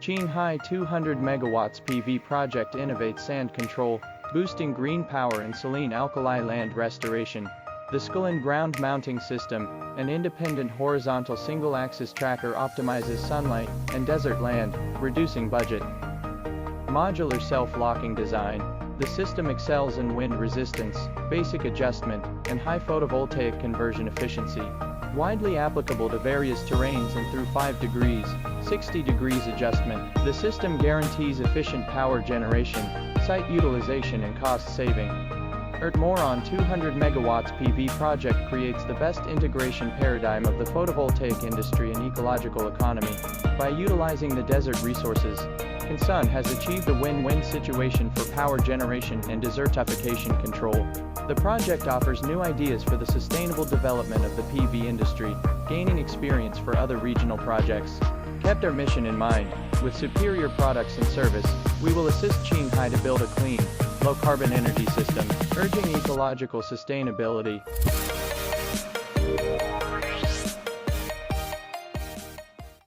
Qinghai 200 megawatts PV project innovates sand control, boosting green power and saline-alkali land restoration. The Skyland-Ground mounting system, an independent horizontal single-axis tracker, optimizes sunlight and desert land, reducing budget. Modular self-locking design. The system excels in wind resistance, basic adjustment, and high photovoltaic conversion efficiency. Widely applicable to various terrains and through 5 degrees, 60 degrees adjustment, the system guarantees efficient power generation, site utilization and cost saving. Moron 200 megawatts PV project creates the best integration paradigm of the photovoltaic industry and ecological economy. By utilizing the desert resources, CNTSUN has achieved a win-win situation for power generation and desertification control. The project offers new ideas for the sustainable development of the PV industry, gaining experience for other regional projects. Kept our mission in mind, with superior products and service, we will assist Qinghai to build a clean, low-carbon energy system, urging ecological sustainability.